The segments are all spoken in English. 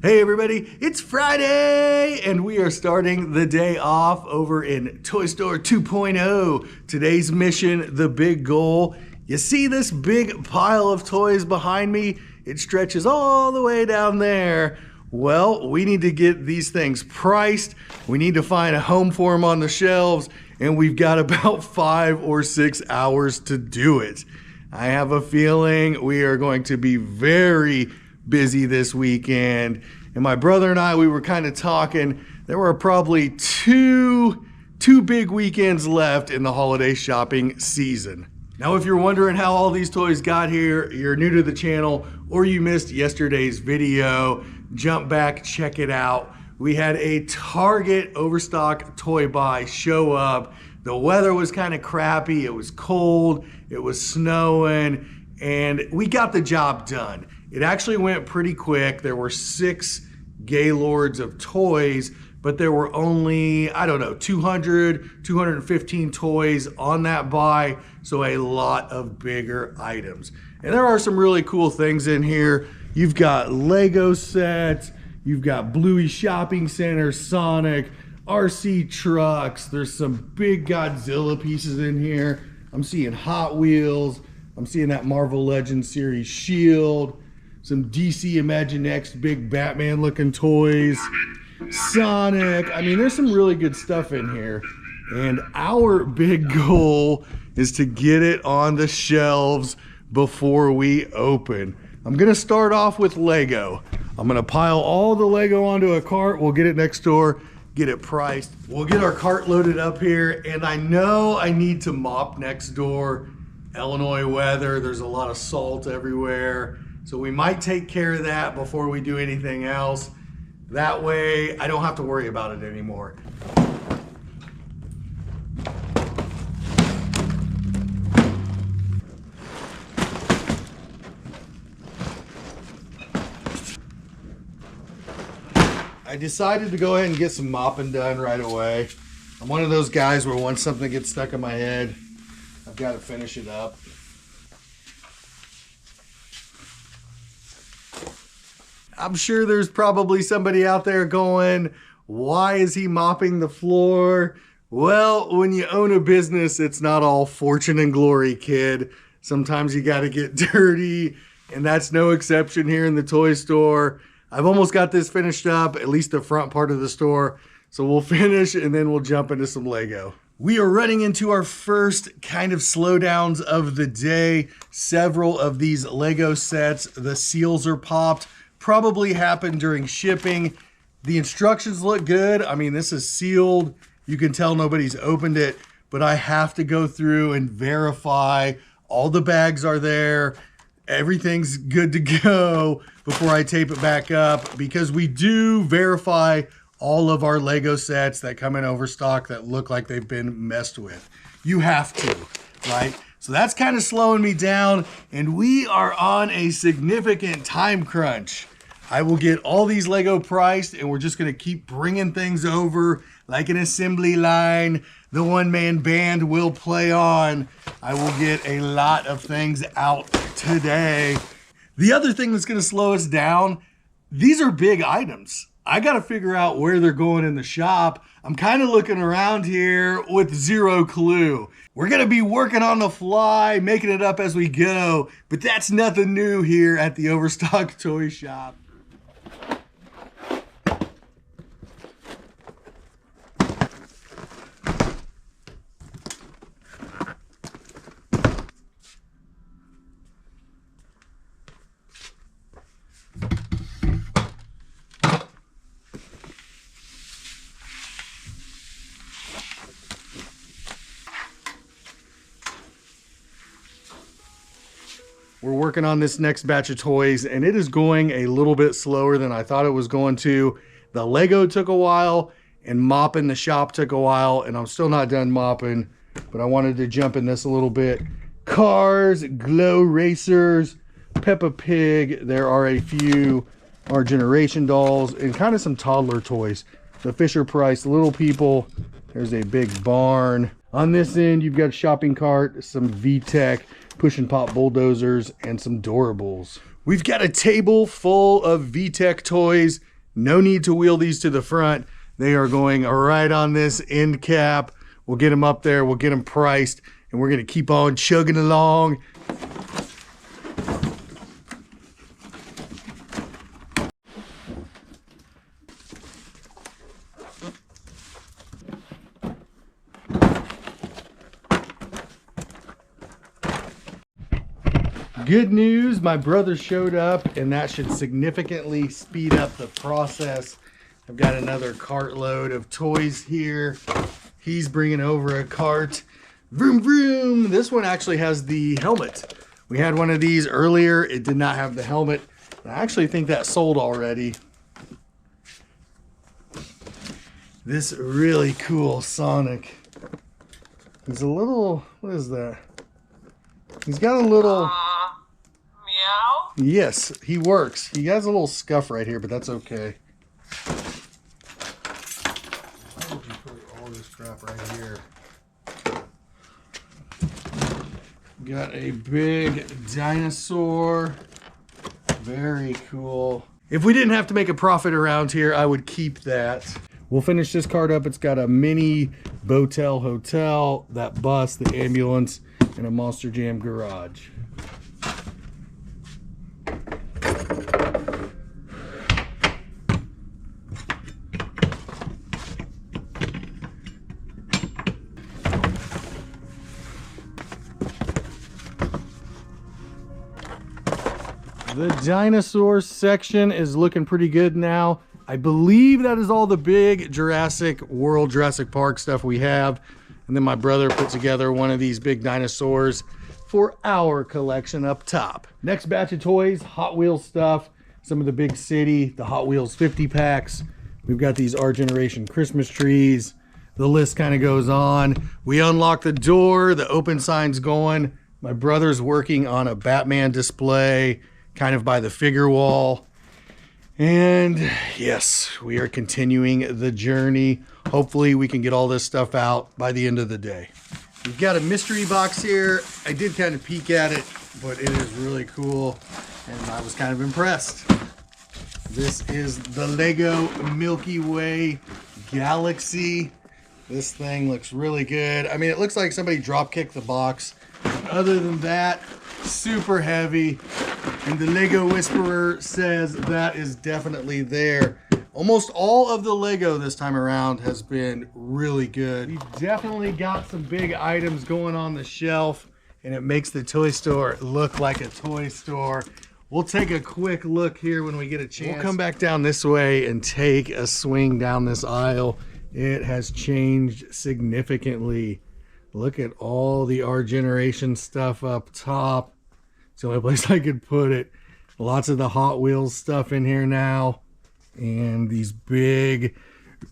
Hey everybody, it's Friday and we are starting the day off over in Toy Store 2.0. Today's mission, the big goal. You see this big pile of toys behind me? It stretches all the way down there. Well, we need to get these things priced. We need to find a home for them on the shelves, and we've got about 5 or 6 hours to do it. I have a feeling we are going to be very busy this weekend. And my brother and I, we were kind of talking. There were probably two big weekends left in the holiday shopping season. Now, if you're wondering how all these toys got here, you're new to the channel, or you missed yesterday's video, jump back, check it out. We had a Target Overstock Toy Buy show up. The weather was kind of crappy. It was cold, it was snowing, and we got the job done. It actually went pretty quick. There were 6 gaylords of toys, but there were only, 215 toys on that buy, so a lot of bigger items. And there are some really cool things in here. You've got Lego sets, you've got Bluey Shopping Center, Sonic, RC trucks. There's some big Godzilla pieces in here. I'm seeing Hot Wheels. I'm seeing that Marvel Legends series shield. Some DC Imaginext big Batman looking toys. Sonic. I mean, there's some really good stuff in here. And our big goal is to get it on the shelves before we open. I'm gonna start off with Lego. I'm gonna pile all the Lego onto a cart. We'll get it next door, get it priced. We'll get our cart loaded up here, and I know I need to mop next door. Illinois weather, there's a lot of salt everywhere. So we might take care of that before we do anything else. That way I don't have to worry about it anymore. I decided to go ahead and get some mopping done right away. I'm one of those guys where once something gets stuck in my head, I've got to finish it up. I'm sure there's probably somebody out there going, why is he mopping the floor? Well, when you own a business, it's not all fortune and glory, kid. Sometimes you got to get dirty, and that's no exception here in the toy store. I've almost got this finished up, at least the front part of the store. So we'll finish and then we'll jump into some Lego. We are running into our first kind of slowdowns of the day. Several of these Lego sets, the seals are popped. Probably happened during shipping. The instructions look good. I mean, this is sealed. You can tell nobody's opened it, but I have to go through and verify all the bags are there. Everything's good to go before I tape it back up, because we do verify all of our Lego sets that come in Overstock that look like they've been messed with. You have to, right? So that's kind of slowing me down, and we are on a significant time crunch. I will get all these Lego priced, and we're just gonna keep bringing things over like an assembly line. The one-man band will play on. I will get a lot of things out today. The other thing that's gonna slow us down, these are big items. I gotta figure out where they're going in the shop. I'm kind of looking around here with zero clue. We're gonna be working on the fly, making it up as we go, but that's nothing new here at the Overstock Toy Shop. We're working on this next batch of toys, and it is going a little bit slower than I thought it was going to. The Lego took a while, and mopping the shop took a while, and I'm still not done mopping, but I wanted to jump in this a little bit. Cars, Glow Racers, Peppa Pig. There are a few Our Generation dolls, and kind of some toddler toys. The Fisher Price Little People. There's a big barn. On this end, you've got a shopping cart, some VTech, push and pop bulldozers, and some Doorables. We've got a table full of VTech toys, No need to wheel these to the front. They are going right on this end cap. We'll get them up there. We'll get them priced, and we're going to keep on chugging along. Good news, my brother showed up, and that should significantly speed up the process. I've got another cartload of toys here. He's bringing over a cart. Vroom, vroom. This one actually has the helmet. We had one of these earlier. It did not have the helmet. I actually think that sold already. This really cool Sonic. He's a little, what is that? He's got a little... Meow? Yes, he works. He has a little scuff right here, but that's okay. Why would you put all this crap right here? Got a big dinosaur. Very cool. If we didn't have to make a profit around here, I would keep that. We'll finish this cart up. It's got a mini Botel hotel, that bus, the ambulance, and a Monster Jam garage. The dinosaur section is looking pretty good now. I believe that is all the big Jurassic World, Jurassic Park stuff we have. And then my brother put together one of these big dinosaurs for our collection up top. Next batch of toys, Hot Wheels stuff, some of the big city, the Hot Wheels 50 packs. We've got these Our Generation Christmas trees. The list kind of goes on. We unlock the door, the open sign's going. My brother's working on a Batman display, kind of by the figure wall. And yes, we are continuing the journey. Hopefully we can get all this stuff out by the end of the day. We've got a mystery box here. I did kind of peek at it, but it is really cool, and I was kind of impressed. This is the Lego Milky Way Galaxy. This thing looks really good. I mean, it looks like somebody drop kicked the box. Other than that, super heavy. And the Lego Whisperer says that is definitely there. Almost all of the Lego this time around has been really good. We've definitely got some big items going on the shelf, and it makes the toy store look like a toy store. We'll take a quick look here when we get a chance. We'll come back down this way and take a swing down this aisle. It has changed significantly. Look at all the Our Generation stuff up top. It's the only place I could put it. Lots of the Hot Wheels stuff in here now. And these big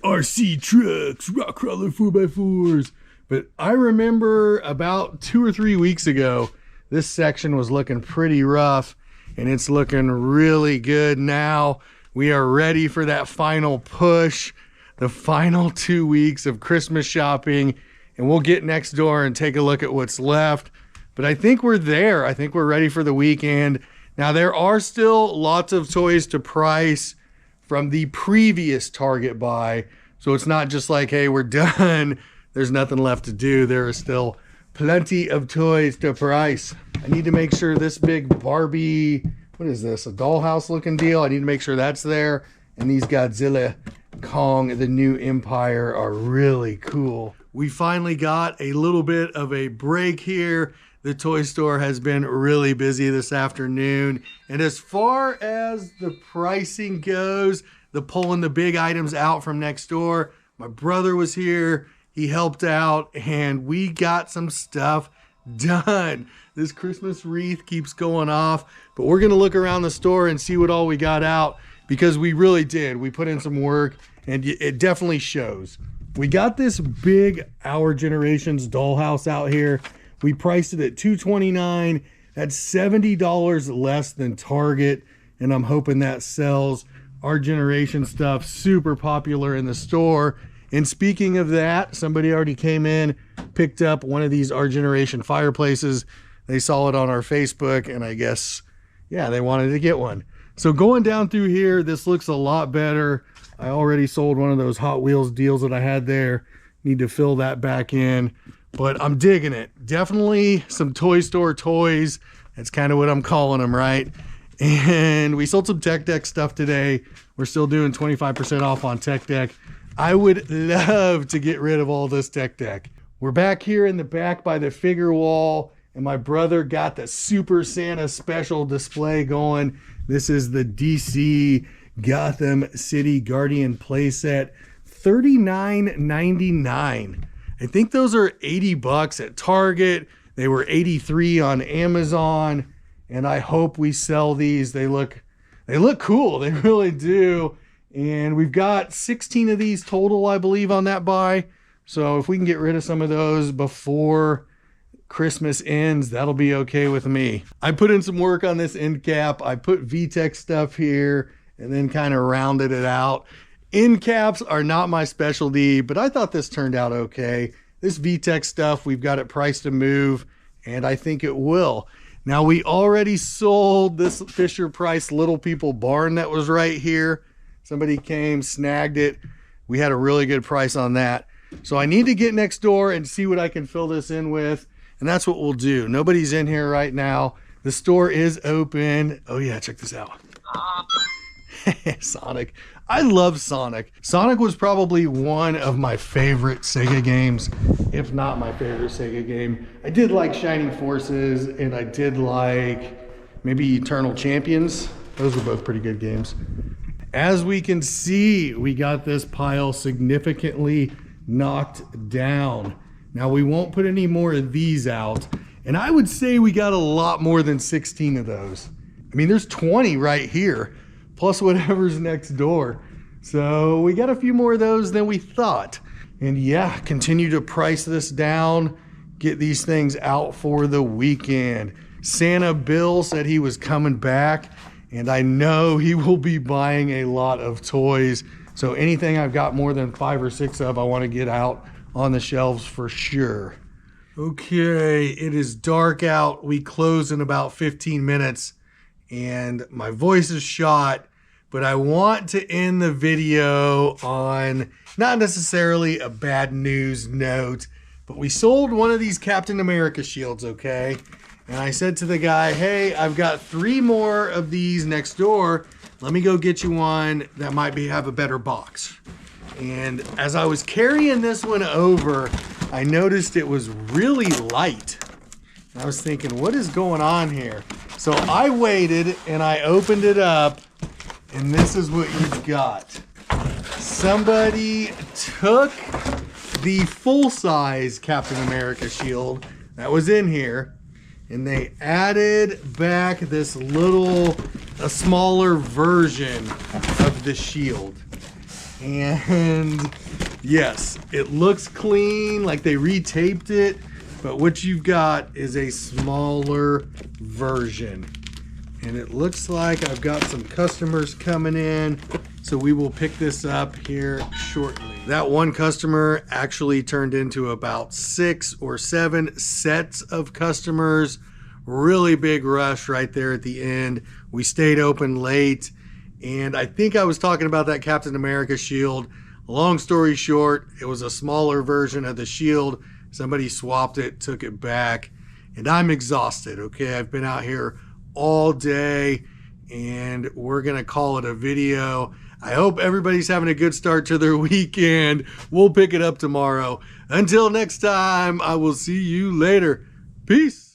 RC trucks, rock crawler 4x4s. But I remember about 2 or 3 weeks ago, this section was looking pretty rough, and it's looking really good now. We are ready for that final push, the final 2 weeks of Christmas shopping, and we'll get next door and take a look at what's left. But I think we're there. I think we're ready for the weekend. Now, there are still lots of toys to price from the previous Target buy. So it's not just like, hey, we're done. There's nothing left to do. There is still plenty of toys to price. I need to make sure this big Barbie, what is this, a dollhouse looking deal? I need to make sure that's there. And these Godzilla, Kong, the New Empire are really cool. We finally got a little bit of a break here. The toy store has been really busy this afternoon. And as far as the pricing goes, the pulling the big items out from next door, my brother was here. He helped out, and we got some stuff done. This Christmas wreath keeps going off, but we're going to look around the store and see what all we got out, because we really did. We put in some work, and it definitely shows. We got this big Our Generations dollhouse out here. We priced it at $229. That's $70 less than Target, and I'm hoping that sells. Our Generation stuff, super popular in the store. And speaking of that, somebody already came in, picked up one of these Our Generation fireplaces. They saw it on our Facebook, and I guess, yeah, they wanted to get one. So going down through here, this looks a lot better. I already sold one of those Hot Wheels deals that I had there. Need to fill that back in, but I'm digging it. Definitely some toy store toys. That's kind of what I'm calling them, right? And we sold some Tech Deck stuff today. We're still doing 25% off on Tech Deck. I would love to get rid of all this Tech Deck. We're back here in the back by the figure wall, and my brother got the Super Santa special display going. This is the DC Gotham City Guardian playset, $39.99. I think those are 80 bucks at Target. They were 83 on Amazon, and I hope we sell these. They look cool. They really do. And we've got 16 of these total, I believe, on that buy. So if we can get rid of some of those before Christmas ends, that'll be okay with me. I put in some work on this end cap. I put VTech stuff here and then kind of rounded it out. End caps are not my specialty, but I thought this turned out okay. This VTech stuff, we've got it priced to move, and I think it will. Now, we already sold this Fisher Price Little People barn that was right here. Somebody came, snagged it. We had a really good price on that. So I need to get next door and see what I can fill this in with. And that's what we'll do. Nobody's in here right now. The store is open. Oh yeah, check this out. Sonic. I love Sonic. Sonic was probably one of my favorite Sega games, if not my favorite Sega game. I did like Shining Forces, and I did like maybe Eternal Champions. Those were both pretty good games. As we can see, we got this pile significantly knocked down. Now, we won't put any more of these out, and I would say we got a lot more than 16 of those. I mean, there's 20 right here, plus whatever's next door. So we got a few more of those than we thought. And yeah, continue to price this down, get these things out for the weekend. Santa Bill said he was coming back, and I know he will be buying a lot of toys. So anything I've got more than 5 or 6 of, I want to get out on the shelves for sure. Okay, it is dark out. We close in about 15 minutes, and my voice is shot, but I want to end the video on not necessarily a bad news note, but we sold one of these Captain America shields, okay? And I said to the guy, hey, I've got 3 more of these next door. Let me go get you one that might have a better box. And as I was carrying this one over, I noticed it was really light. I was thinking, what is going on here? So I waited and I opened it up, and this is what you've got. Somebody took the full-size Captain America shield that was in here, and they added back this a smaller version of the shield. And yes, it looks clean, like they retaped it, but what you've got is a smaller version. And it looks like I've got some customers coming in, so we will pick this up here shortly. That one customer actually turned into about 6 or 7 sets of customers. Really big rush right there at the end. We stayed open late, and I think I was talking about that Captain America shield. Long story short, it was a smaller version of the shield. Somebody swapped it, took it back, and I'm exhausted, okay? I've been out here all day, and we're gonna call it a video. I hope everybody's having a good start to their weekend. We'll pick it up tomorrow. Until next time, I will see you later. Peace.